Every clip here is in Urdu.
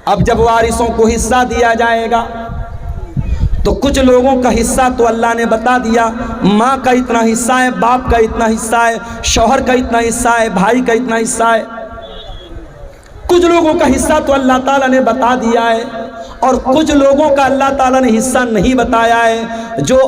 اب جب وارثوں کو حصہ دیا جائے گا تو کچھ لوگوں کا حصہ تو اللہ نے بتا دیا، ماں کا اتنا حصہ ہے، باپ کا اتنا حصہ ہے، شوہر کا اتنا حصہ ہے، بھائی کا اتنا حصہ ہے۔ کچھ لوگوں کا حصہ تو اللہ تعالیٰ نے بتا دیا ہے، اور کچھ لوگوں کا اللہ تعالیٰ نے حصہ نہیں بتایا ہے، جو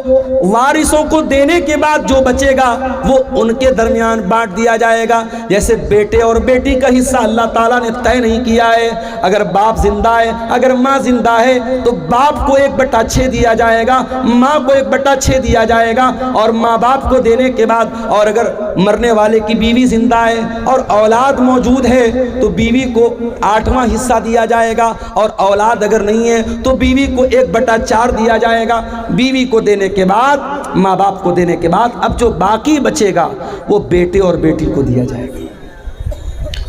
وارثوں کو دینے کے بعد جو بچے گا وہ ان کے درمیان بانٹ دیا جائے گا۔ جیسے بیٹے اور بیٹی کا حصہ اللہ تعالیٰ نے طے نہیں کیا ہے، اگر باپ زندہ ہے، اگر ماں زندہ ہے تو باپ کو 1/6 دیا جائے گا، ماں کو 1/6 دیا جائے گا، اور ماں باپ کو دینے کے بعد، اور اگر مرنے والے کی بیوی زندہ ہے اور اولاد موجود ہے تو بیوی کو 8واں حصہ دیا جائے گا، اور اولاد اگر نہیں ہے تو بیوی کو 1/4 دیا جائے گا۔ بیوی کو دینے کے بعد، ماں باپ کو دینے کے بعد اب جو باقی بچے گا وہ بیٹے اور بیٹی کو دیا جائے گا۔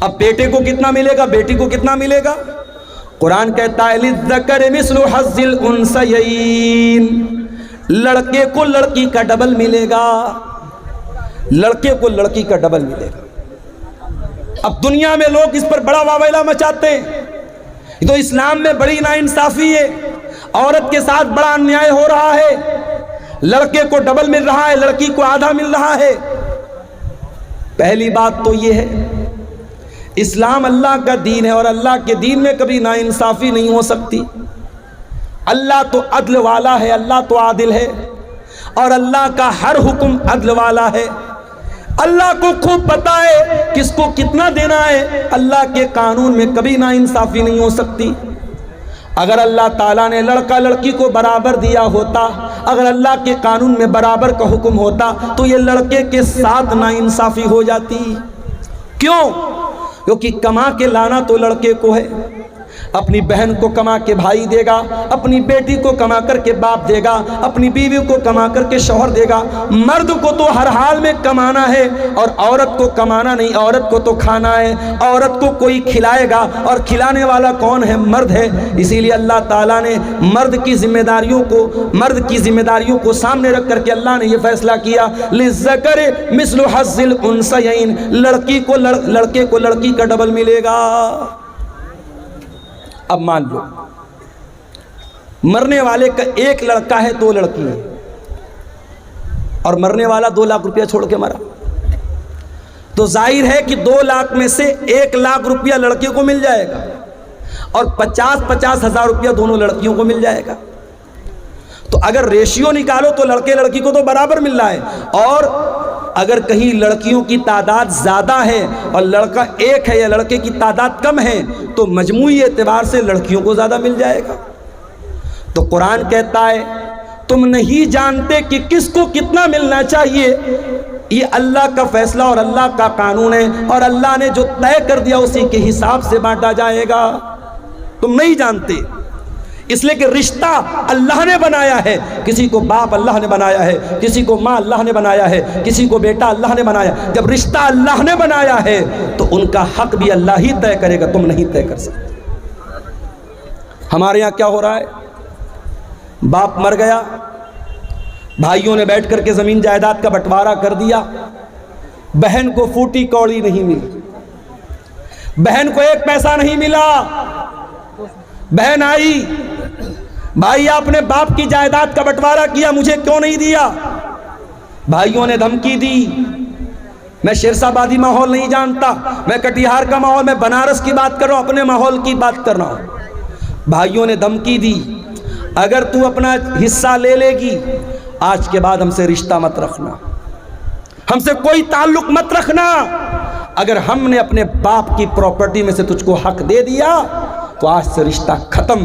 اب بیٹے کو کتنا ملے گا، بیٹی کو کتنا ملے گا؟ قرآن کہتا ہے لِلذَّكَرِ مِثْلُ حَظِّ الْأُنثَيَيْنِ، لڑکے کو لڑکی کا ڈبل ملے گا، لڑکے کو لڑکی کا ڈبل ملے گا۔ اب دنیا میں لوگ اس پر بڑا واویلا مچاتے ہیں، تو اسلام میں بڑی ناانصافی ہے، عورت کے ساتھ بڑا انیائے ہو رہا ہے، لڑکے کو ڈبل مل رہا ہے، لڑکی کو آدھا مل رہا ہے۔ پہلی بات تو یہ ہے، اسلام اللہ کا دین ہے، اور اللہ کے دین میں کبھی ناانصافی نہیں ہو سکتی۔ اللہ تو عدل والا ہے، اللہ تو عادل ہے، اور اللہ کا ہر حکم عدل والا ہے۔ اللہ کو خوب پتہ ہے کس کو کتنا دینا ہے، اللہ کے قانون میں کبھی ناانصافی نہیں ہو سکتی۔ اگر اللہ تعالیٰ نے لڑکا لڑکی کو برابر دیا ہوتا، اگر اللہ کے قانون میں برابر کا حکم ہوتا تو یہ لڑکے کے ساتھ ناانصافی ہو جاتی۔ کیوں؟ کیونکہ کما کے لانا تو لڑکے کو ہے، اپنی بہن کو کما کے بھائی دے گا، اپنی بیٹی کو کما کر کے باپ دے گا، اپنی بیوی کو کما کر کے شوہر دے گا۔ مرد کو تو ہر حال میں کمانا ہے، اور عورت کو کمانا نہیں، عورت کو تو کھانا ہے۔ عورت کو کوئی کھلائے گا، اور کھلانے والا کون ہے؟ مرد ہے۔ اسی لیے اللہ تعالیٰ نے مرد کی ذمہ داریوں کو سامنے رکھ کر کے اللہ نے یہ فیصلہ کیا لِلذَّكَرِ مِثْلُ حَظِّ الْأُنثَيَيْنِ، لڑکے کو لڑکی کا ڈبل ملے گا۔ اب مان لو مرنے والے کا ایک لڑکا ہے، 2 لڑکی ہے، اور مرنے والا 2 لاکھ روپیہ چھوڑ کے مرا، تو ظاہر ہے کہ 2 لاکھ میں سے 1 لاکھ روپیہ لڑکے کو مل جائے گا، اور 50 ہزار روپیہ دونوں لڑکیوں کو مل جائے گا۔ تو اگر ریشیو نکالو تو لڑکے لڑکی کو تو برابر مل رہا ہے، اور اگر کہیں لڑکیوں کی تعداد زیادہ ہے اور لڑکا 1 ہے یا لڑکے کی تعداد کم ہے تو مجموعی اعتبار سے لڑکیوں کو زیادہ مل جائے گا۔ تو قرآن کہتا ہے تم نہیں جانتے کہ کس کو کتنا ملنا چاہیے، یہ اللہ کا فیصلہ اور اللہ کا قانون ہے، اور اللہ نے جو طے کر دیا اسی کے حساب سے بانٹا جائے گا۔ تم نہیں جانتے، اس لیے کہ رشتہ اللہ نے بنایا ہے، کسی کو باپ اللہ نے بنایا ہے، کسی کو ماں اللہ نے بنایا ہے، کسی کو بیٹا اللہ نے بنایا۔ جب رشتہ اللہ نے بنایا ہے تو ان کا حق بھی اللہ ہی طے کرے گا، تم نہیں طے کر سکتے۔ ہمارے یہاں کیا ہو رہا ہے، باپ مر گیا، بھائیوں نے بیٹھ کر کے زمین جائیداد کا بٹوارا کر دیا، بہن کو فوٹی کوڑی نہیں ملی، بہن کو 1 پیسہ نہیں ملا۔ بہن آئی، بھائی آپ نے باپ کی جائیداد کا بٹوارا کیا، مجھے کیوں نہیں دیا؟ بھائیوں نے دھمکی دی۔ میں شیرسا بادی ماحول نہیں جانتا، میں کٹیہار کا ماحول، میں بنارس کی بات کر رہا ہوں، اپنے ماحول کی بات کر رہا ہوں۔ بھائیوں نے دھمکی دی، اگر تو اپنا حصہ لے لے گی آج کے بعد ہم سے رشتہ مت رکھنا، ہم سے کوئی تعلق مت رکھنا۔ اگر ہم نے اپنے باپ کی پراپرٹی میں سے تجھ کو حق دے دیا تو آج سے رشتہ ختم۔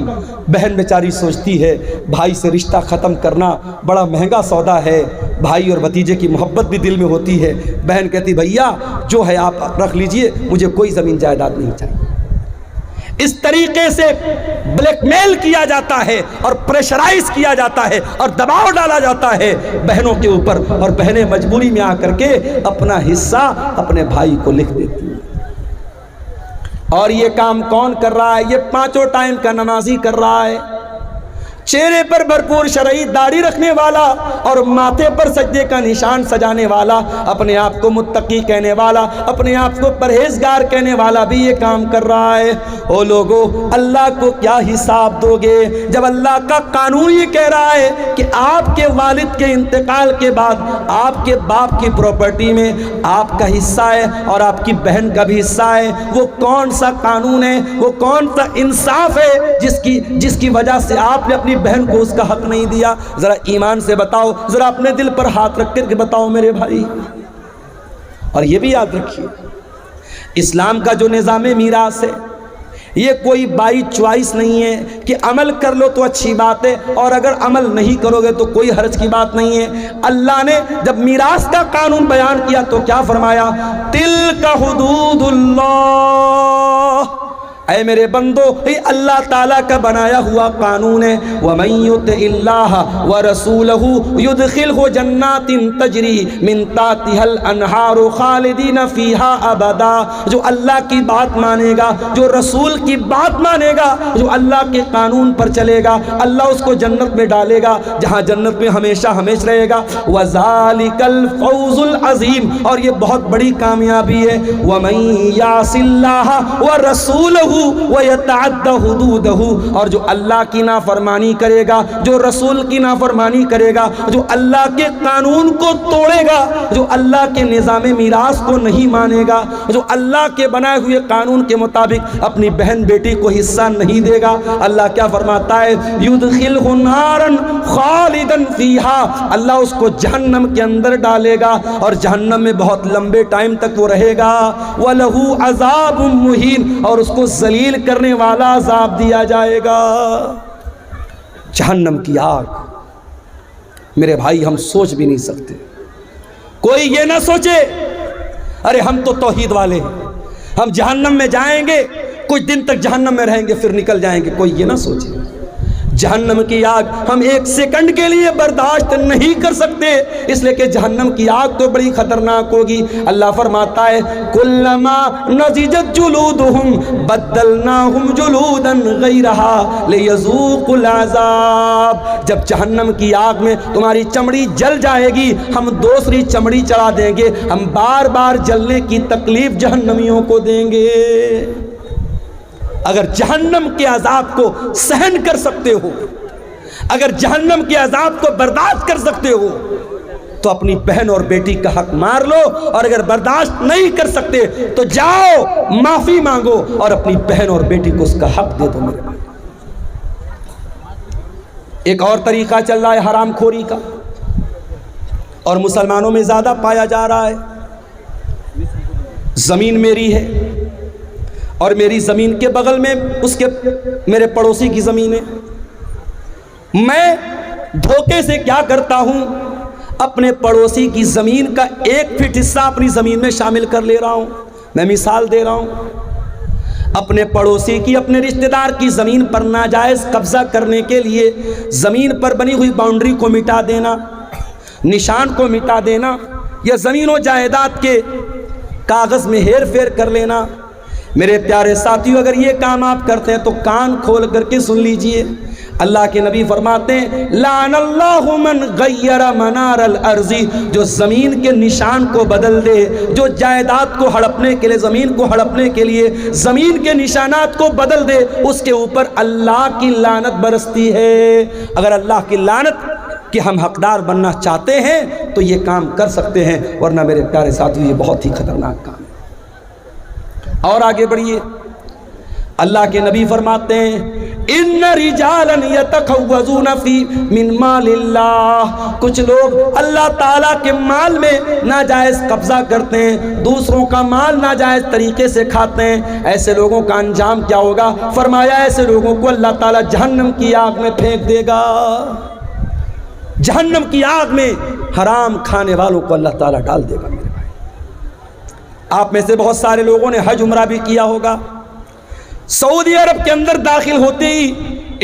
بہن بیچاری سوچتی ہے بھائی سے رشتہ ختم کرنا بڑا مہنگا سودا ہے، بھائی اور بھتیجے کی محبت بھی دل میں ہوتی ہے۔ بہن کہتی بھیا جو ہے آپ رکھ لیجئے، مجھے کوئی زمین جائیداد نہیں چاہیے۔ اس طریقے سے بلیک میل کیا جاتا ہے اور پریشرائز کیا جاتا ہے اور دباؤ ڈالا جاتا ہے بہنوں کے اوپر، اور بہنیں مجبوری میں آ کر کے اپنا حصہ اپنے بھائی کو لکھ دیتی ہیں۔ اور یہ کام کون کر رہا ہے؟ یہ 5 ٹائم کا نمازی کر رہا ہے۔ چہرے پر بھرپور شرعی داڑھی رکھنے والا اور ماتھے پر سجدے کا نشان سجانے والا، اپنے آپ کو متقی کہنے والا، اپنے آپ کو پرہیزگار کہنے والا بھی یہ کام کر رہا ہے۔ او لوگو، اللہ کو کیا حساب دو گے جب اللہ کا قانون یہ کہہ رہا ہے کہ آپ کے والد کے انتقال کے بعد آپ کے باپ کی پراپرٹی میں آپ کا حصہ ہے اور آپ کی بہن کا بھی حصہ ہے؟ وہ کون سا قانون ہے، وہ کون سا انصاف ہے جس کی وجہ سے آپ نے اپنی بہن کو اس کا حق نہیں دیا؟ ذرا ایمان سے بتاؤ، ذرا اپنے دل پر ہاتھ رکھ کر کے بتاؤ میرے بھائی۔ اور یہ بھی یاد رکھیے، اسلام کا جو نظام میراث ہے یہ کوئی بائی چوائس نہیں ہے کہ عمل کر لو تو اچھی بات ہے اور اگر عمل نہیں کرو گے تو کوئی حرج کی بات نہیں ہے۔ اللہ نے جب میراث کا قانون بیان کیا تو کیا فرمایا؟ تلک حدود اللہ، اے میرے بندو، یہ اللہ تعالیٰ کا بنایا ہوا قانون ہے۔ وَمَن يُطِعِ اللَّهَ وَرَسُولَهُ يُدْخِلْهُ جَنَّاتٍ تَجْرِي مِن تَحْتِهَا الْأَنْهَارُ خَالِدِينَ فِيهَا أَبَدًا۔ جو اللہ کی بات مانے گا، جو رسول کی بات مانے گا، جو اللہ کے قانون پر چلے گا، اللہ اس کو جنت میں ڈالے گا جہاں جنت میں ہمیشہ ہمیشہ رہے گا۔ وَذَلِكَ الْفَوْزُ الْعَظِيمُ، اور یہ بہت بڑی کامیابی ہے۔ وَمَن يَعْصِ اللَّهَ وَرَسُولَهُ وَيَتَعَدَّ حُدُودَهُ، اور جو اللہ کی نافرمانی کرے گا، جو رسول کی نافرمانی کرے گا، جو اللہ کے قانون کو توڑے گا، جو اللہ کے نظام میراث کو نہیں مانے گا، جو اللہ کے بنائے ہوئے قانون کے مطابق اپنی بہن بیٹی کو حصہ نہیں دے گا، اللہ کیا فرماتا ہے؟ يُدْخِلْهُ نَارًا خَالِدًا فِيهَا، اللہ اس کو جہنم کے اندر ڈالے گا اور جہنم میں بہت لمبے ٹائم تک وہ رہے گا۔ وَلَهُ عَذَابٌ مُّهِينٌ، اور اس کو ذلیل کرنے والا عذاب دیا جائے گا۔ جہنم کی آگ، میرے بھائی ہم سوچ بھی نہیں سکتے۔ کوئی یہ نہ سوچے ارے ہم تو توحید والے ہیں، ہم جہنم میں جائیں گے، کچھ دن تک جہنم میں رہیں گے پھر نکل جائیں گے، کوئی یہ نہ سوچے۔ جہنم کی آگ ہم ایک سیکنڈ کے لیے برداشت نہیں کر سکتے، اس لیے کہ جہنم کی آگ تو بڑی خطرناک ہوگی۔ اللہ فرماتا ہے کلما نضجت جلودہم بدلناہم جلودا غیرہا لیذوقوا العذاب، جب جہنم کی آگ میں تمہاری چمڑی جل جائے گی ہم دوسری چمڑی چڑھا دیں گے، ہم بار بار جلنے کی تکلیف جہنمیوں کو دیں گے۔ اگر جہنم کے عذاب کو سہن کر سکتے ہو، اگر جہنم کے عذاب کو برداشت کر سکتے ہو تو اپنی بہن اور بیٹی کا حق مار لو، اور اگر برداشت نہیں کر سکتے تو جاؤ معافی مانگو اور اپنی بہن اور بیٹی کو اس کا حق دے دو میرے بھائی۔ ایک اور طریقہ چل رہا ہے حرام خوری کا، اور مسلمانوں میں زیادہ پایا جا رہا ہے۔ زمین میری ہے اور میری زمین کے بغل میں میرے پڑوسی کی زمین ہے، میں دھوکے سے کیا کرتا ہوں، اپنے پڑوسی کی زمین کا 1 فٹ حصہ اپنی زمین میں شامل کر لے رہا ہوں۔ میں مثال دے رہا ہوں، اپنے پڑوسی کی، اپنے رشتہ دار کی زمین پر ناجائز قبضہ کرنے کے لیے زمین پر بنی ہوئی باؤنڈری کو مٹا دینا، نشان کو مٹا دینا، یا زمین و جائیداد کے کاغذ میں ہیر پھیر کر لینا۔ میرے پیارے ساتھیوں، اگر یہ کام آپ کرتے ہیں تو کان کھول کر کے سن لیجئے، اللہ کے نبی فرماتے ہیں لعن اللہ من غیر منار الارض، جو زمین کے نشان کو بدل دے، جو جائیداد کو ہڑپنے کے لیے، زمین کو ہڑپنے کے لیے زمین کے نشانات کو بدل دے، اس کے اوپر اللہ کی لعنت برستی ہے۔ اگر اللہ کی لعنت کہ ہم حقدار بننا چاہتے ہیں تو یہ کام کر سکتے ہیں، ورنہ میرے پیارے ساتھیوں یہ بہت ہی خطرناک کام ہے۔ اور آگے بڑھیے، اللہ کے نبی فرماتے ہیں ان رجالا یتخوضون فی من مال اللہ، کچھ لوگ اللہ تعالیٰ کے مال میں ناجائز قبضہ کرتے ہیں، دوسروں کا مال ناجائز طریقے سے کھاتے ہیں، ایسے لوگوں کا انجام کیا ہوگا؟ فرمایا ایسے لوگوں کو اللہ تعالیٰ جہنم کی آگ میں پھینک دے گا۔ جہنم کی آگ میں حرام کھانے والوں کو اللہ تعالیٰ ڈال دے گا۔ میرے بھائی، آپ میں سے بہت سارے لوگوں نے حج عمرہ بھی کیا ہوگا۔ سعودی عرب کے اندر داخل ہوتے ہی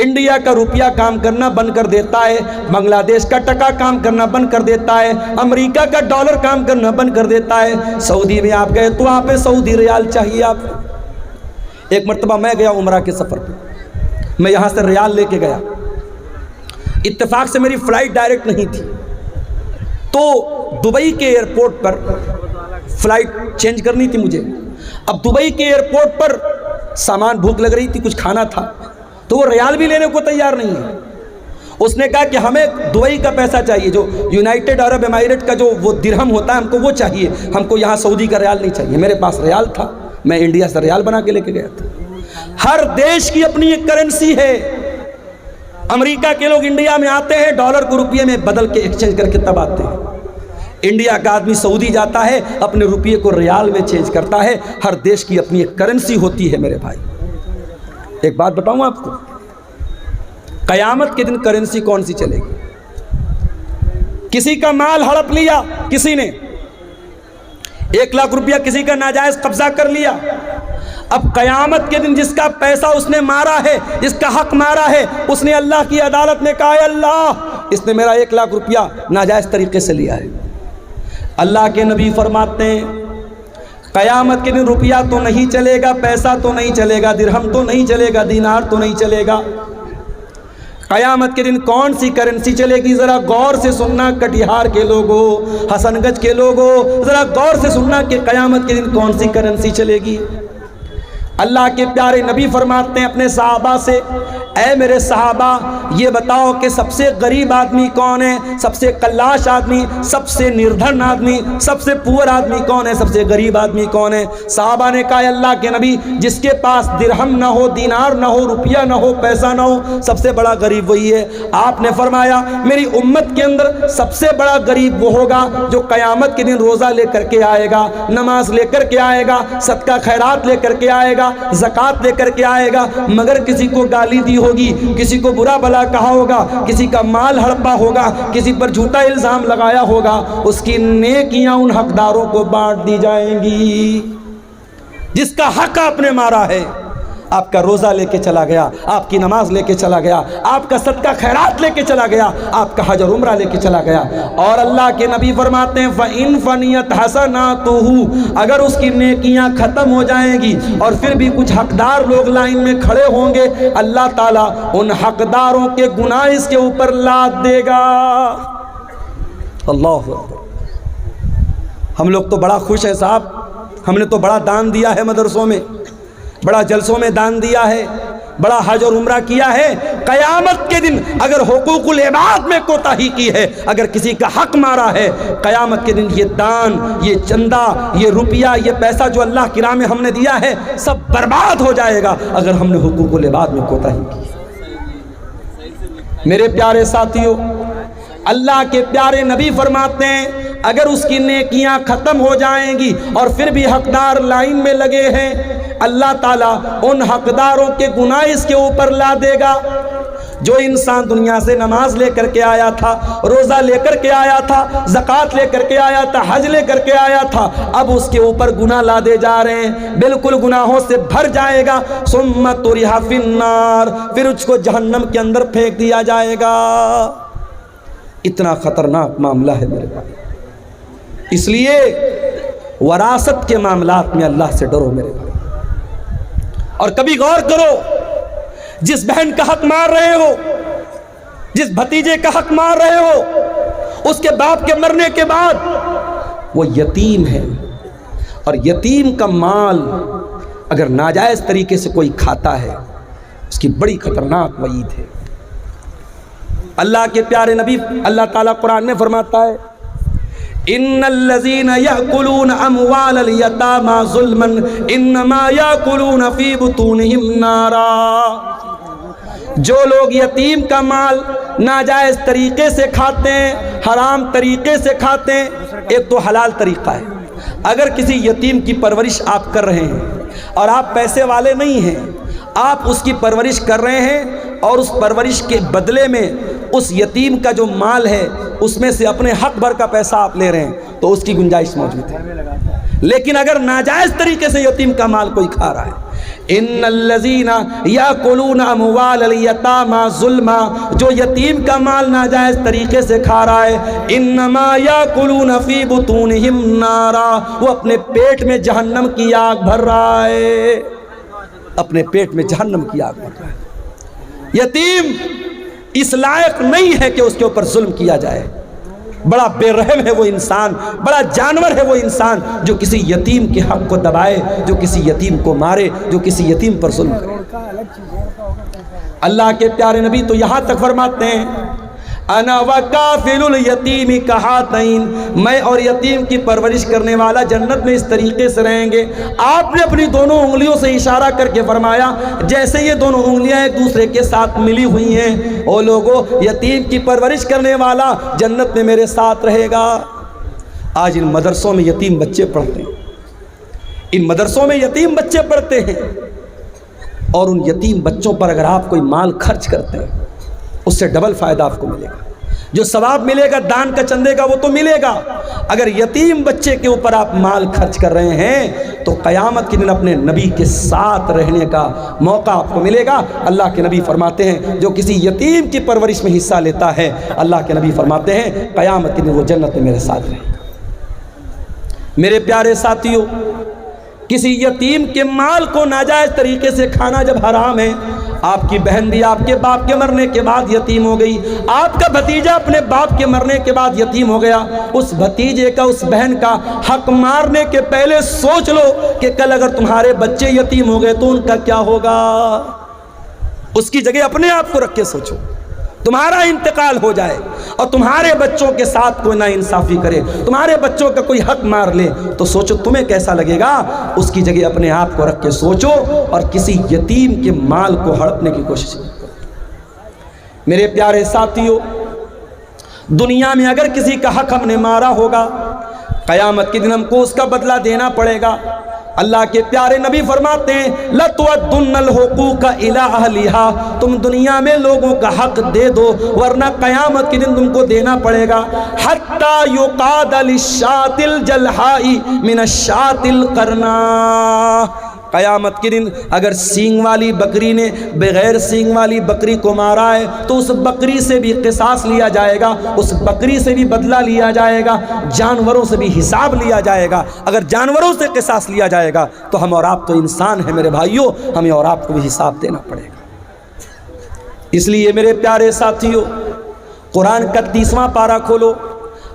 انڈیا کا روپیہ کام کرنا بند کر دیتا ہے، بنگلہ دیش کا ٹکا کام کرنا بند کر دیتا ہے، امریکہ کا ڈالر کام کرنا بند کر دیتا ہے۔ سعودی میں آپ گئے تو وہاں پہ سعودی ریال چاہیے آپ۔ ایک مرتبہ میں گیا عمرہ کے سفر پہ، میں یہاں سے ریال لے کے گیا، اتفاق سے میری فلائٹ ڈائریکٹ نہیں تھی، تو دبئی کے ایئرپورٹ پر فلائٹ چینج کرنی تھی مجھے۔ اب دبئی کے ایئرپورٹ پر سامان، بھوک لگ رہی تھی، کچھ کھانا تھا، تو وہ ریال بھی لینے کو تیار نہیں ہے۔ اس نے کہا کہ ہمیں دبئی کا پیسہ چاہیے، جو یونائٹڈ عرب امارات کا جو وہ درہم ہوتا ہے، ہم کو وہ چاہیے، ہم کو یہاں سعودی کا ریال نہیں چاہیے۔ میرے پاس ریال تھا، میں انڈیا سے ریال بنا کے لے کے گیا تھا۔ ہر دیش کی اپنی ایک کرنسی ہے۔ امریکہ کے لوگ انڈیا میں آتے ہیں، ڈالر کو روپیے میں بدل کے ایکسچینج کر کے تب آتے ہیں۔ انڈیا کا آدمی سعودی جاتا ہے، اپنے روپیے کو ریال میں چینج کرتا ہے۔ ہر دیش کی اپنی ایک کرنسی ہوتی ہے میرے بھائی۔ ایک بات بتاؤں آپ کو، قیامت کے دن کرنسی کون سی چلے گی؟ کسی کا مال ہڑپ لیا کسی نے، 1 لاکھ روپیہ کسی کا ناجائز قبضہ کر لیا۔ اب قیامت کے دن جس کا پیسہ اس نے مارا ہے، جس کا حق مارا ہے، اس نے اللہ کی عدالت میں کہا، اے اللہ، اس نے میرا 1 لاکھ روپیہ ناجائز طریقے سے لیا ہے۔ اللہ کے نبی فرماتے ہیں قیامت کے دن روپیہ تو نہیں چلے گا، پیسہ تو نہیں چلے گا، درہم تو نہیں چلے گا، دینار تو نہیں چلے گا۔ قیامت کے دن کون سی کرنسی چلے گی؟ ذرا غور سے سننا، کٹیہار کے لوگوں، حسن گنج کے لوگوں، ذرا غور سے سننا کہ قیامت کے دن کون سی کرنسی چلے گی۔ اللہ کے پیارے نبی فرماتے ہیں اپنے صحابہ سے، اے میرے صحابہ، یہ بتاؤ کہ سب سے غریب آدمی کون ہے، سب سے کلاش آدمی، سب سے نردھن آدمی، سب سے پور آدمی کون ہے، سب سے غریب آدمی کون ہے؟ صحابہ نے کہا، اللہ کے نبی، جس کے پاس درہم نہ ہو، دینار نہ ہو، روپیہ نہ ہو، پیسہ نہ ہو، سب سے بڑا غریب وہی ہے۔ آپ نے فرمایا میری امت کے اندر سب سے بڑا غریب وہ ہوگا جو قیامت کے دن روزہ لے کر کے آئے گا، نماز لے کر کے آئے گا، صدقہ خیرات لے کر کے آئے گا، زکوٰۃ لے کر کے آئے گا، مگر کسی کو گالی دی ہوگی، کسی کو برا بلا کہا ہوگا، کسی کا مال ہڑپا ہوگا، کسی پر جھوٹا الزام لگایا ہوگا، اس کی نیکیاں ان حقداروں کو بانٹ دی جائیں گی۔ جس کا حق آپ نے مارا ہے، آپ کا روزہ لے کے چلا گیا، آپ کی نماز لے کے چلا گیا، آپ کا صدقہ خیرات لے کے چلا گیا، آپ کا حج اور عمرہ لے کے چلا گیا۔ اور اللہ کے نبی فرماتے ہیں فَإِن فَنِيَتْ حَسَنَاتُهُ، اگر اس کی نیکیاں ختم ہو جائیں گی اور پھر بھی کچھ حقدار لوگ لائن میں کھڑے ہوں گے، اللہ تعالیٰ ان حقداروں کے گناہ اس کے اوپر لاد دے گا۔ اللہ اکبر۔ ہم لوگ تو بڑا خوش ہیں صاحب، ہم نے تو بڑا دان دیا ہے مدرسوں میں، بڑا جلسوں میں دان دیا ہے، بڑا حج اور عمرہ کیا ہے۔ قیامت کے دن اگر حقوق العباد میں کوتاہی کی ہے، اگر کسی کا حق مارا ہے، قیامت کے دن یہ دان، یہ چندہ، یہ روپیہ، یہ پیسہ جو اللہ کی راہ میں ہم نے دیا ہے، سب برباد ہو جائے گا اگر ہم نے حقوق العباد میں کوتاہی کی۔ میرے پیارے ساتھیوں، اللہ کے پیارے نبی فرماتے ہیں اگر اس کی نیکیاں ختم ہو جائیں گی اور پھر بھی حقدار لائن میں لگے ہیں، اللہ تعالیٰ ان حقداروں کے گناہ اس کے اوپر لا دے گا۔ جو انسان دنیا سے نماز لے کر کے آیا تھا، روزہ لے کر کے آیا تھا، زکوٰۃ لے کر کے آیا تھا، حج لے کر کے آیا تھا، اب اس کے اوپر گناہ لادے جا رہے ہیں، بالکل گناہوں سے بھر جائے گا۔ ثم طرح فی النار، پھر اس کو جہنم کے اندر پھینک دیا جائے گا۔ اتنا خطرناک معاملہ ہے میرے بھائی۔ اس لیے وراثت کے معاملات میں اللہ سے ڈرو میرے بھائی، اور کبھی غور کرو، جس بہن کا حق مار رہے ہو، جس بھتیجے کا حق مار رہے ہو، اس کے باپ کے مرنے کے بعد وہ یتیم ہے، اور یتیم کا مال اگر ناجائز طریقے سے کوئی کھاتا ہے، اس کی بڑی خطرناک وعید ہے۔ اللہ کے پیارے نبی، اللہ تعالیٰ قرآن میں فرماتا ہے ان الذین یأکلون اموال الیتامی ظلما انما یأکلون فی بطونہم نارا، جو لوگ یتیم کا مال ناجائز طریقے سے کھاتے ہیں، حرام طریقے سے کھاتے ہیں، ایک تو حلال طریقہ ہے، اگر کسی یتیم کی پرورش آپ کر رہے ہیں اور آپ پیسے والے نہیں ہیں، آپ اس کی پرورش کر رہے ہیں اور اس پرورش کے بدلے میں اس یتیم کا جو مال ہے اس میں سے اپنے حق بھر کا پیسہ آپ لے رہے ہیں، تو اس کی گنجائش موجود ہے۔ لیکن اگر ناجائز طریقے سے یتیم کا مال کوئی کھا رہا ہے، ان الذین یاکلون اموال الیتامی ظلما، جو یتیم کا مال ناجائز طریقے سے کھا رہا ہے، انما یاکلون فی بطونہم نارا، وہ اپنے پیٹ میں جہنم کی آگ بھر رہا ہے، اپنے پیٹ میں جہنم کی آگ بھر رہا ہے۔ یتیم اس لائق نہیں ہے کہ اس کے اوپر ظلم کیا جائے۔ بڑا بے رحم ہے وہ انسان، بڑا جانور ہے وہ انسان جو کسی یتیم کے حق کو دبائے، جو کسی یتیم کو مارے، جو کسی یتیم پر ظلم کرے۔ اللہ کے پیارے نبی تو یہاں تک فرماتے ہیں انا وکافل الیتیم کہاتین، میں اور یتیم کی پرورش کرنے والا جنت میں اس طریقے سے رہیں گے۔ آپ نے اپنی دونوں انگلیوں سے اشارہ کر کے فرمایا جیسے یہ دونوں انگلیاں ایک دوسرے کے ساتھ ملی ہوئی ہیں، او لوگوں یتیم کی پرورش کرنے والا جنت میں میرے ساتھ رہے گا۔ آج ان مدرسوں میں یتیم بچے پڑھتے ہیں، ان مدرسوں میں یتیم بچے پڑھتے ہیں، اور ان یتیم بچوں پر اگر آپ کوئی مال خرچ کرتے ہیں اس سے ڈبل فائدہ آپ کو ملے گا۔ جو ثواب ملے گا دان کا چندے کا وہ تو ملے گا، اگر یتیم بچے کے اوپر آپ مال خرچ کر رہے ہیں تو قیامت کے دن اپنے نبی کے ساتھ رہنے کا موقع آپ کو ملے گا۔ اللہ کے نبی فرماتے ہیں جو کسی یتیم کی پرورش میں حصہ لیتا ہے، اللہ کے نبی فرماتے ہیں قیامت کے دن وہ جنت میں میرے ساتھ رہے گا۔ میرے پیارے ساتھیوں، کسی یتیم کے مال کو ناجائز طریقے سے کھانا جب حرام ہے، آپ کی بہن بھی آپ کے باپ کے مرنے کے بعد یتیم ہو گئی، آپ کا بھتیجا اپنے باپ کے مرنے کے بعد یتیم ہو گیا، اس بھتیجے کا اس بہن کا حق مارنے کے پہلے سوچ لو کہ کل اگر تمہارے بچے یتیم ہو گئے تو ان کا کیا ہوگا۔ اس کی جگہ اپنے آپ کو رکھ کے سوچو، تمہارا انتقال ہو جائے اور تمہارے بچوں کے ساتھ کوئی ناانصافی کرے، تمہارے بچوں کا کوئی حق مار لے تو سوچو تمہیں کیسا لگے گا۔ اس کی جگہ اپنے آپ کو رکھ کے سوچو اور کسی یتیم کے مال کو ہڑپنے کی کوشش کرو۔ میرے پیارے ساتھیوں، دنیا میں اگر کسی کا حق ہم نے مارا ہوگا، قیامت کے دن ہم کو اس کا بدلہ دینا پڑے گا۔ اللہ کے پیارے نبی فرماتے ہیں لَتُوَدُّنَّ الْحُقُوقَ إِلَىٰ أَهْلِهَا، تم دنیا میں لوگوں کا حق دے دو ورنہ قیامت کے دن تم کو دینا پڑے گا۔ حَتَّى يُقَادَ لِلشَّاةِ الْجَلْحَاءِ مِنَ الشَّاةِ الْقَرْنَاءِ، قیامت کے دن اگر سینگ والی بکری نے بغیر سینگ والی بکری کو مارا ہے تو اس بکری سے بھی قصاص لیا جائے گا، اس بکری سے بھی بدلہ لیا جائے گا، جانوروں سے بھی حساب لیا جائے گا۔ اگر جانوروں سے قصاص لیا جائے گا تو ہم اور آپ تو انسان ہیں میرے بھائیوں، ہمیں اور آپ کو بھی حساب دینا پڑے گا۔ اس لیے میرے پیارے ساتھیوں، قرآن کا 30واں پارہ کھولو،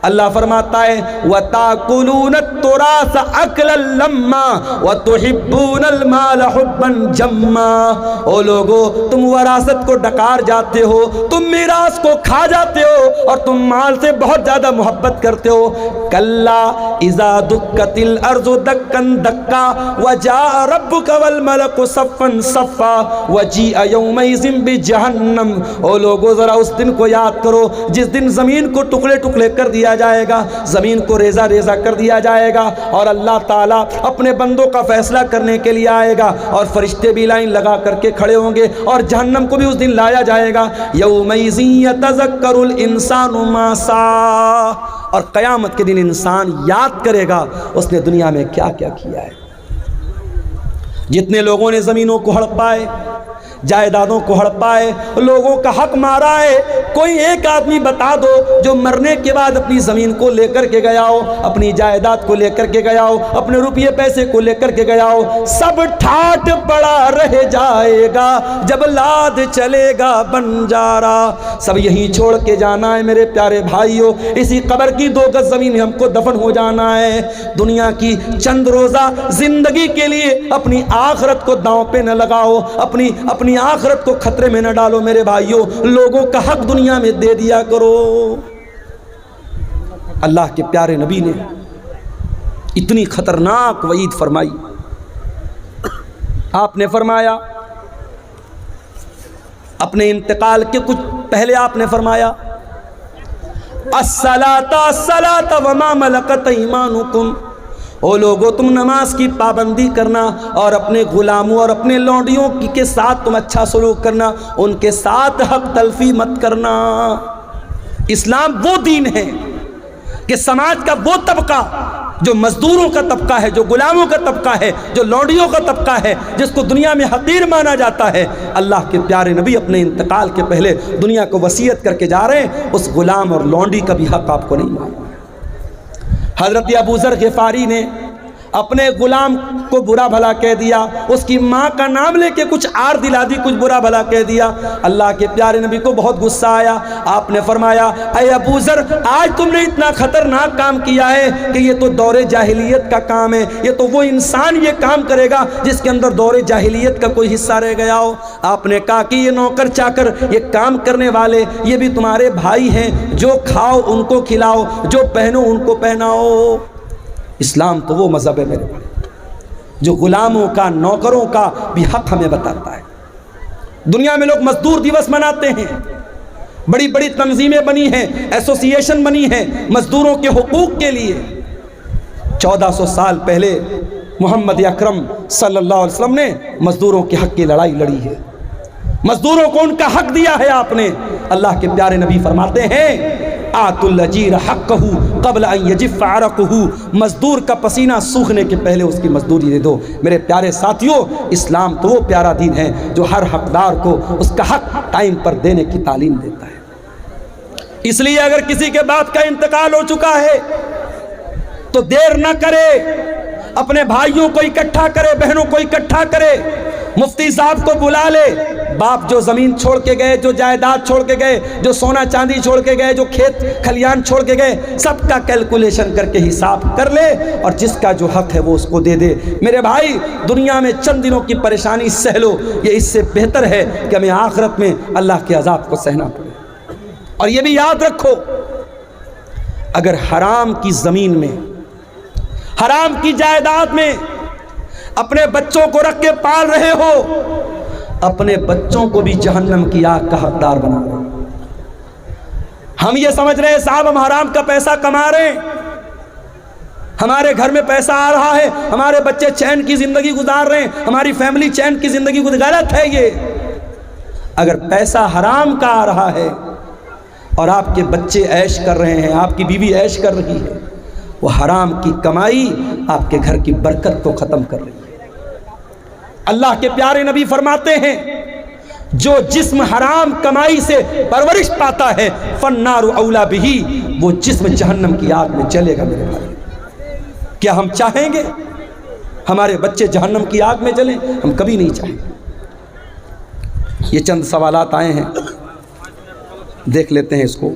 اللہ فرماتا ہے وَتَأْكُلُونَ التُّرَاثَ أَكْلًا لَمًّا وَتُحِبُّونَ الْمَالَ حُبًّا جَمًّا، او لوگو تم وراثت کو ڈکار جاتے ہو، تم میراث کو کھا جاتے ہو اور تم مال سے بہت زیادہ محبت کرتے ہو۔ كَلَّا إِذَا دُكَّتِ الْأَرْضُ دَكًّا دَكًّا وَجَاءَ رَبُّكَ وَالْمَلَكُ صَفًّا صَفًّا وَجِيءَ يَوْمَئِذٍ بِجَهَنَّمَ، او لوگو ذرا اس دن کو یاد کرو جس دن زمین کو ٹکڑے ٹکڑے کر دیا جائے گا، زمین کو ریزہ ریزہ کر دیا جائے گا اور اللہ تعالیٰ اپنے بندوں کا فیصلہ کرنے کے لیے آئے گا اور فرشتے بھی لائن لگا کر کے کھڑے ہوں گے اور جہنم کو بھی اس دن لایا جائے گا۔ یومئذ یتذکر الانسان ما سعی، اور قیامت کے دن انسان یاد کرے گا اس نے دنیا میں کیا کیا کیا ہے۔ جتنے لوگوں نے زمینوں کو ہڑپائے، جائیدادوں کو ہڑپائے، لوگوں کا حق مارا ہے، کوئی ایک آدمی بتا دو جو مرنے کے بعد اپنی زمین کو لے کر کے گیا ہو، اپنی جائیداد کو لے کر کے گیا ہو، اپنے روپیے پیسے کو لے کر کے گیا ہو۔ سب ٹھاٹ پڑا رہ جائے گا جب لاد چلے گا بنجارا، سب یہیں چھوڑ کے جانا ہے میرے پیارے بھائیوں، اسی قبر کی 2 گز زمین میں ہم کو دفن ہو جانا ہے۔ دنیا کی چند روزہ زندگی کے لیے اپنی آخرت کو داؤں پہ نہ لگاؤ، اپنی آخرت کو خطرے میں نہ ڈالو میرے بھائیوں، لوگوں کا حق دنیا میں دے دیا کرو۔ اللہ کے پیارے نبی نے اتنی خطرناک وعید فرمائی، آپ نے فرمایا اپنے انتقال کے کچھ پہلے آپ نے فرمایا الصلاۃ الصلاۃ وما ملکت ایمانکم، او لوگو تم نماز کی پابندی کرنا اور اپنے غلاموں اور اپنے لونڈیوں کے ساتھ تم اچھا سلوک کرنا، ان کے ساتھ حق تلفی مت کرنا۔ اسلام وہ دین ہے کہ سماج کا وہ طبقہ جو مزدوروں کا طبقہ ہے، جو غلاموں کا طبقہ ہے، جو لونڈیوں کا طبقہ ہے، جس کو دنیا میں حقیر مانا جاتا ہے، اللہ کے پیارے نبی اپنے انتقال کے پہلے دنیا کو وصیت کر کے جا رہے ہیں اس غلام اور لونڈی کا بھی حق آپ کو نہیں مانا۔ حضرت ابو ذر غفاری نے اپنے غلام کو برا بھلا کہہ دیا، اس کی ماں کا نام لے کے کچھ آر دلا دی، کچھ برا بھلا کہہ دیا۔ اللہ کے پیارے نبی کو بہت غصہ آیا، آپ نے فرمایا اے ابو ذر، آج تم نے اتنا خطرناک کام کیا ہے کہ یہ تو دور جاہلیت کا کام ہے، یہ تو وہ انسان یہ کام کرے گا جس کے اندر دور جاہلیت کا کوئی حصہ رہ گیا ہو۔ آپ نے کہا کہ یہ نوکر چاکر، یہ کام کرنے والے، یہ بھی تمہارے بھائی ہیں، جو کھاؤ ان کو کھلاؤ، جو پہنو ان کو پہناؤ۔ اسلام تو وہ مذہب ہے میرے بھائی جو غلاموں کا، نوکروں کا بھی حق ہمیں بتاتا ہے۔ دنیا میں لوگ مزدور دیوس مناتے ہیں، بڑی بڑی تنظیمیں بنی ہیں، ایسوسی ایشن بنی ہیں مزدوروں کے حقوق کے لیے۔ 1400 سال پہلے محمد اکرم صلی اللہ علیہ وسلم نے مزدوروں کے حق کی لڑائی لڑی ہے، مزدوروں کو ان کا حق دیا ہے آپ نے۔ اللہ کے پیارے نبی فرماتے ہیں آت الجیر حقہ قبل ان یجف عرقہ، مزدور کا پسینہ سوکھنے کے پہلے اس کی مزدوری دے دو۔ میرے پیارے ساتھیوں، اسلام تو وہ پیارا دین ہے جو ہر حقدار کو اس کا حق ٹائم پر دینے کی تعلیم دیتا ہے۔ اس لیے اگر کسی کے باپ کا انتقال ہو چکا ہے تو دیر نہ کرے، اپنے بھائیوں کو اکٹھا کرے، بہنوں کو اکٹھا کرے، مفتی صاحب کو بلا لے۔ باپ جو زمین چھوڑ کے گئے، جو جائیداد چھوڑ کے گئے، جو سونا چاندی چھوڑ کے گئے، جو کھیت کھلیان چھوڑ کے گئے، سب کا کیلکولیشن کر کے حساب کر لے اور جس کا جو حق ہے وہ اس کو دے دے۔ میرے بھائی، دنیا میں چند دنوں کی پریشانی سہ لو، یہ اس سے بہتر ہے کہ ہمیں آخرت میں اللہ کے عذاب کو سہنا پڑے۔ اور یہ بھی یاد رکھو، اگر حرام کی زمین میں، حرام کی جائیداد میں اپنے بچوں کو رکھ کے پال رہے ہو، اپنے بچوں کو بھی جہنم کی آگ کا حقدار بنا رہے ہیں۔ ہم یہ سمجھ رہے ہیں صاحب ہم حرام کا پیسہ کما رہے ہیں، ہمارے گھر میں پیسہ آ رہا ہے، ہمارے بچے چین کی زندگی گزار رہے ہیں، ہماری فیملی چین کی زندگی گزار۔ غلط ہے یہ۔ اگر پیسہ حرام کا آ رہا ہے اور آپ کے بچے عیش کر رہے ہیں، آپ کی بیوی عیش کر رہی ہے، وہ حرام کی کمائی آپ کے گھر کی برکت کو ختم کر رہی ہے۔ اللہ کے پیارے نبی فرماتے ہیں جو جسم حرام کمائی سے پرورش پاتا ہے فالنار اولا بہی، وہ جسم جہنم کی آگ میں جلے گا۔ میرے بھائی، کیا ہم چاہیں گے ہمارے بچے جہنم کی آگ میں جلیں؟ ہم کبھی نہیں چاہیں گے۔ یہ چند سوالات آئے ہیں، دیکھ لیتے ہیں اس کو۔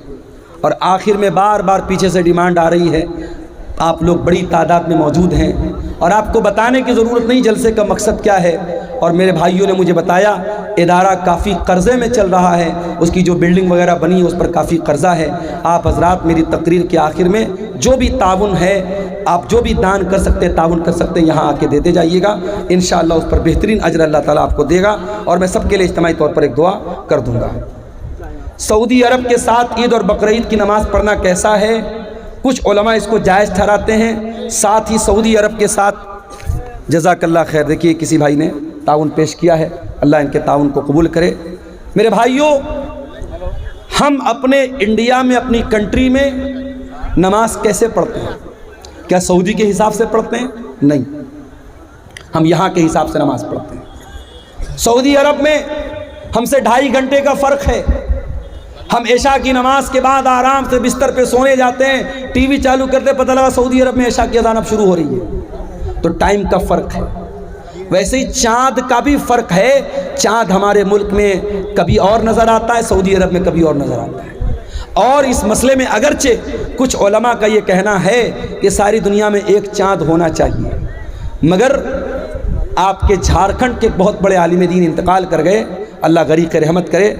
اور آخر میں بار بار پیچھے سے ڈیمانڈ آ رہی ہے، آپ لوگ بڑی تعداد میں موجود ہیں اور آپ کو بتانے کی ضرورت نہیں جلسے کا مقصد کیا ہے، اور میرے بھائیوں نے مجھے بتایا ادارہ کافی قرضے میں چل رہا ہے، اس کی جو بلڈنگ وغیرہ بنی ہے اس پر کافی قرضہ ہے۔ آپ حضرات میری تقریر کے آخر میں جو بھی تعاون ہے، آپ جو بھی دان کر سکتے تعاون کر سکتے یہاں آ کے دیتے جائیے گا، انشاءاللہ اس پر بہترین اجر اللہ تعالیٰ آپ کو دے گا۔ اور میں سب کے لیے اجتماعی طور پر ایک دعا کر دوں گا۔ سعودی عرب کے ساتھ عید اور بقرعید کی نماز پڑھنا کیسا ہے؟ کچھ علماء اس کو جائز ٹھہراتے ہیں، ساتھ ہی سعودی عرب کے ساتھ جزاک اللہ خیر، دیکھیے کسی بھائی نے تعاون پیش کیا ہے، اللہ ان کے تعاون کو قبول کرے۔ میرے بھائیوں، ہم اپنے انڈیا میں، اپنی کنٹری میں نماز کیسے پڑھتے ہیں؟ کیا سعودی کے حساب سے پڑھتے ہیں؟ نہیں، ہم یہاں کے حساب سے نماز پڑھتے ہیں۔ سعودی عرب میں ہم سے 2.5 گھنٹے کا فرق ہے۔ ہم عشاء کی نماز کے بعد آرام سے بستر پہ سونے جاتے ہیں، ٹی وی چالو کرتے پتہ لگا سعودی عرب میں عشاء کی اذان اب شروع ہو رہی ہے۔ تو ٹائم کا فرق ہے۔ ویسے ہی چاند کا بھی فرق ہے، چاند ہمارے ملک میں کبھی اور نظر آتا ہے، سعودی عرب میں کبھی اور نظر آتا ہے۔ اور اس مسئلے میں اگرچہ کچھ علماء کا یہ کہنا ہے کہ ساری دنیا میں ایک چاند ہونا چاہیے، مگر آپ کے جھارکھنڈ کے بہت بڑے عالم دین انتقال کر گئے، اللہ غریق رحمت کرے،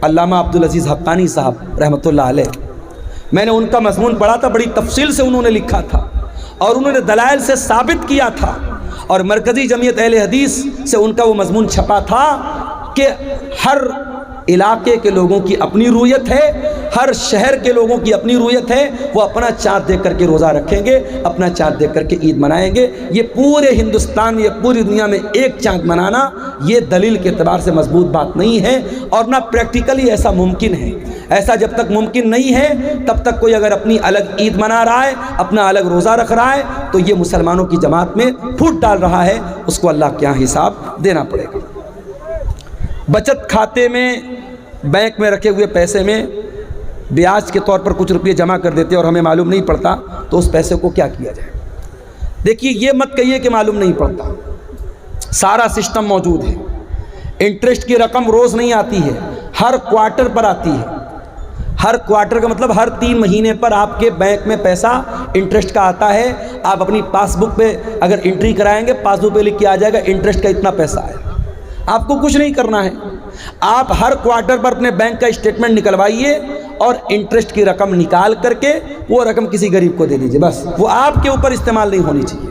علامہ عبدالعزیز حقانی صاحب رحمۃ اللہ علیہ۔ میں نے ان کا مضمون پڑھا تھا، بڑی تفصیل سے انہوں نے لکھا تھا اور انہوں نے دلائل سے ثابت کیا تھا، اور مرکزی جمعیت اہل حدیث سے ان کا وہ مضمون چھپا تھا کہ ہر علاقے کے لوگوں کی اپنی رویت ہے، ہر شہر کے لوگوں کی اپنی رویت ہے، وہ اپنا چاند دیکھ کر کے روزہ رکھیں گے، اپنا چاند دیکھ کر کے عید منائیں گے۔ یہ پورے ہندوستان، یہ پوری دنیا میں ایک چاند منانا یہ دلیل کے اعتبار سے مضبوط بات نہیں ہے، اور نہ پریکٹیکلی ایسا ممکن ہے۔ ایسا جب تک ممکن نہیں ہے تب تک کوئی اگر اپنی الگ عید منا رہا ہے، اپنا الگ روزہ رکھ رہا ہے، تو یہ مسلمانوں کی جماعت میں پھوٹ ڈال رہا ہے، اس کو اللہ کے یہاں حساب دینا پڑے گا۔ بچت کھاتے میں، بینک میں رکھے ہوئے پیسے میں بیاج کے طور پر کچھ روپئے جمع کر دیتے اور ہمیں معلوم نہیں پڑتا، تو اس پیسے کو کیا کیا جائے؟ دیکھیے یہ مت کہیے کہ معلوم نہیں پڑتا، سارا سسٹم موجود ہے۔ انٹرسٹ کی رقم روز نہیں آتی ہے، ہر کوارٹر پر آتی ہے۔ ہر کوارٹر کا مطلب ہر 3 مہینے پر آپ کے بینک میں پیسہ انٹرسٹ کا آتا ہے۔ آپ اپنی پاس بک پہ اگر انٹری کرائیں گے، پاس بک پہ لکھ کے آ جائے گا انٹرسٹ کا اتنا پیسہ ہے۔ آپ کو کچھ نہیں کرنا ہے، آپ ہر کوارٹر پر اپنے بینک کا اسٹیٹمنٹ نکلوائیے اور انٹرسٹ کی رقم نکال کر کے وہ رقم کسی غریب کو دے دیجیے، بس وہ آپ کے اوپر استعمال نہیں ہونی چاہیے۔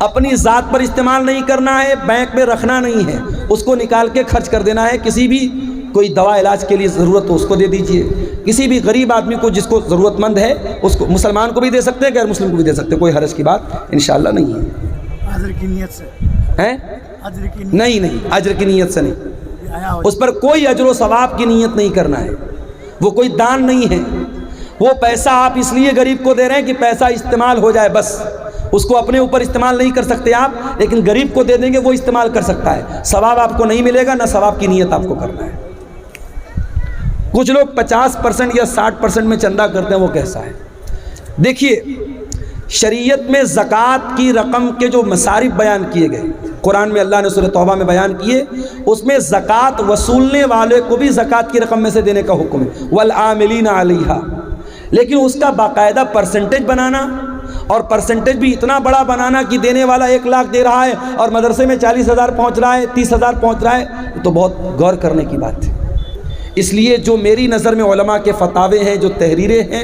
اپنی ذات پر استعمال نہیں کرنا ہے، بینک میں رکھنا نہیں ہے، اس کو نکال کے خرچ کر دینا ہے۔ کسی بھی کوئی دوا علاج کے لیے ضرورت ہو اس کو دے دیجئے، کسی بھی غریب آدمی کو جس کو ضرورت مند ہے اس کو، مسلمان کو بھی دے سکتے ہیں، غیر مسلم کو بھی دے سکتے ہیں، کوئی حرج کی بات انشاءاللہ نہیں ہے۔ اجر کی نیت سے نہیں، اجر کی نیت سے نہیں، اس پر کوئی اجر و ثواب کی نیت نہیں کرنا ہے، وہ کوئی دان نہیں ہے۔ وہ پیسہ آپ اس لیے غریب کو دے رہے ہیں کہ پیسہ استعمال ہو جائے، بس اس کو اپنے اوپر استعمال نہیں کر سکتے آپ، لیکن غریب کو دے دیں گے وہ استعمال کر سکتا ہے، ثواب آپ کو نہیں ملے گا، نہ ثواب کی نیت آپ کو کرنا ہے۔ کچھ لوگ 50% یا 60% میں چندہ کرتے ہیں، وہ کیسا ہے؟ دیکھیے شریعت میں زکوٰۃ کی رقم کے جو مصارف بیان کیے گئے، قرآن میں اللہ نے سورہ توبہ میں بیان کیے، اس میں زکوٰۃ وصولنے والے کو بھی زکوٰۃ کی رقم میں سے دینے کا حکم ہے، والعاملین علیہا، لیکن اس کا باقاعدہ پرسنٹیج بنانا، اور پرسنٹیج بھی اتنا بڑا بنانا کہ دینے والا 1 لاکھ دے رہا ہے اور مدرسے میں 40,000 پہنچ رہا ہے، 30,000 پہنچ رہا ہے، تو بہت غور کرنے کی بات ہے۔ اس لیے جو میری نظر میں علماء کے فتاوے ہیں، جو تحریریں ہیں،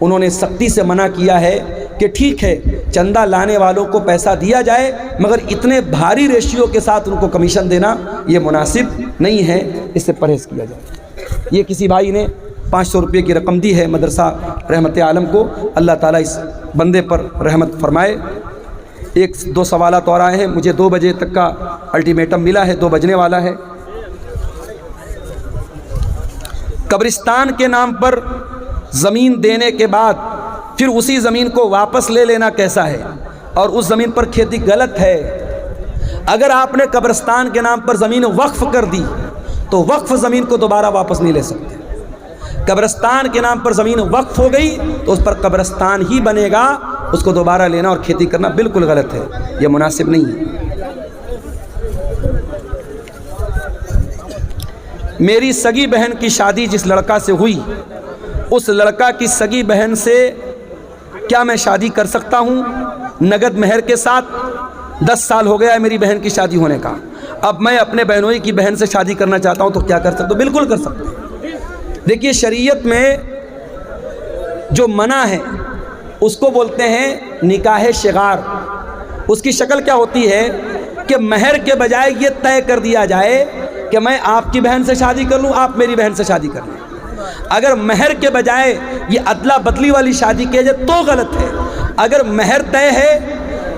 انہوں نے سختی سے منع کیا ہے کہ ٹھیک ہے چندہ لانے والوں کو پیسہ دیا جائے، مگر اتنے بھاری ریشیو کے ساتھ ان کو کمیشن دینا یہ مناسب نہیں ہے، اس سے پرہیز کیا جائے۔ یہ کسی بھائی نے 500 روپے کی رقم دی ہے مدرسہ رحمت عالم کو، اللہ تعالیٰ اس بندے پر رحمت فرمائے۔ 1-2 سوالات اور آئے ہیں، مجھے 2 بجے تک کا الٹیمیٹم ملا ہے، 2 بجنے والا ہے۔ قبرستان کے نام پر زمین دینے کے بعد پھر اسی زمین کو واپس لے لینا کیسا ہے؟ اور اس زمین پر کھیتی غلط ہے۔ اگر آپ نے قبرستان کے نام پر زمین وقف کر دی تو وقف زمین کو دوبارہ واپس نہیں لے سکتے۔ قبرستان کے نام پر زمین وقف ہو گئی تو اس پر قبرستان ہی بنے گا، اس کو دوبارہ لینا اور کھیتی کرنا بالکل غلط ہے، یہ مناسب نہیں ہے۔ میری سگی بہن کی شادی جس لڑکا سے ہوئی، اس لڑکا کی سگی بہن سے کیا میں شادی کر سکتا ہوں نگد مہر کے ساتھ؟ 10 سال ہو گیا ہے میری بہن کی شادی ہونے کا، اب میں اپنے بہنوئی کی بہن سے شادی کرنا چاہتا ہوں تو کیا کر سکتا ہوں؟ بالکل کر سکتے ہیں۔ دیکھیے شریعت میں جو منع ہے اس کو بولتے ہیں نکاح شغار۔ اس کی شکل کیا ہوتی ہے کہ مہر کے بجائے یہ طے کر دیا جائے کہ میں آپ کی بہن سے شادی کر لوں، آپ میری بہن سے شادی کر لیں۔ اگر مہر کے بجائے یہ ادلا بدلی والی شادی کی جائے تو غلط ہے۔ اگر مہر طے ہے،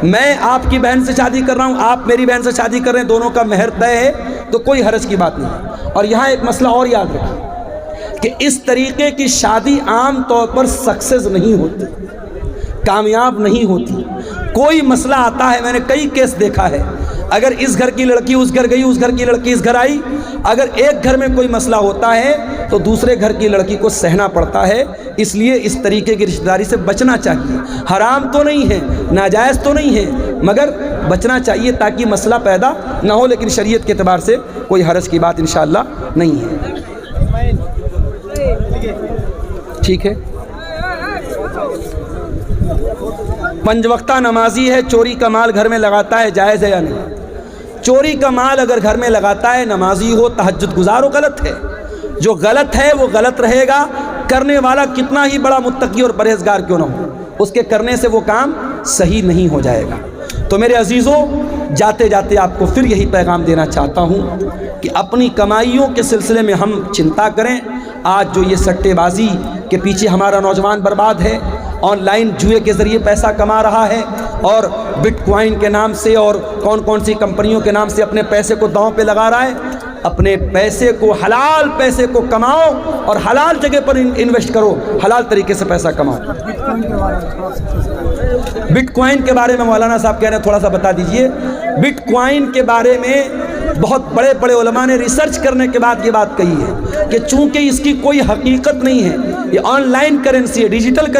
میں آپ کی بہن سے شادی کر رہا ہوں، آپ میری بہن سے شادی کر رہے ہیں، دونوں کا مہر طے ہے تو کوئی حرج کی بات نہیں۔ اور یہاں ایک مسئلہ اور یاد رکھیں کہ اس طریقے کی شادی عام طور پر سکسیس نہیں ہوتی، کامیاب نہیں ہوتی۔ کوئی مسئلہ آتا ہے، میں نے کئی کیس دیکھا ہے، اگر اس گھر کی لڑکی اس گھر گئی، اس گھر کی لڑکی اس گھر آئی، اگر ایک گھر میں کوئی مسئلہ ہوتا ہے تو دوسرے گھر کی لڑکی کو سہنا پڑتا ہے۔ اس لیے اس طریقے کی رشتہ داری سے بچنا چاہیے۔ حرام تو نہیں ہے، ناجائز تو نہیں ہے، مگر بچنا چاہیے تاکہ مسئلہ پیدا نہ ہو، لیکن شریعت کے اعتبار سے کوئی حرج کی بات انشاءاللہ نہیں ہے۔ ٹھیک ہے، 5 وقتہ نمازی ہے، چوری کا مال گھر میں لگاتا ہے، جائز ہے یا نہیں؟ چوری کا مال اگر گھر میں لگاتا ہے، نمازی ہو، تہجد گزار ہو، غلط ہے۔ جو غلط ہے وہ غلط رہے گا، کرنے والا کتنا ہی بڑا متقی اور پرہیزگار کیوں نہ ہو، اس کے کرنے سے وہ کام صحیح نہیں ہو جائے گا۔ تو میرے عزیزوں، جاتے جاتے آپ کو پھر یہی پیغام دینا چاہتا ہوں کہ اپنی کمائیوں کے سلسلے میں ہم چنتا کریں۔ آج جو یہ سٹے بازی کے پیچھے ہمارا نوجوان برباد ہے، آن لائن جوئے کے ذریعے پیسہ کما رہا ہے، اور بٹ کوائن کے نام سے اور کون سی کمپنیوں کے نام سے اپنے پیسے کو داؤں پہ لگا رہا ہے۔ اپنے پیسے کو، حلال پیسے کو کماؤ اور حلال جگہ پر انویسٹ کرو، حلال طریقے سے پیسہ کماؤ۔ بٹ کوائن کے بارے میں مولانا صاحب کہہ رہے ہیں، تھوڑا سا بتا دیجئے۔ بٹ کوائن کے بارے میں بہت بڑے بڑے علماء نے ریسرچ کرنے کے بعد یہ بات کہی ہے کہ چونکہ اس کی کوئی حقیقت نہیں ہے، یہ آن لائن کرنسی ہے، ڈیجیٹل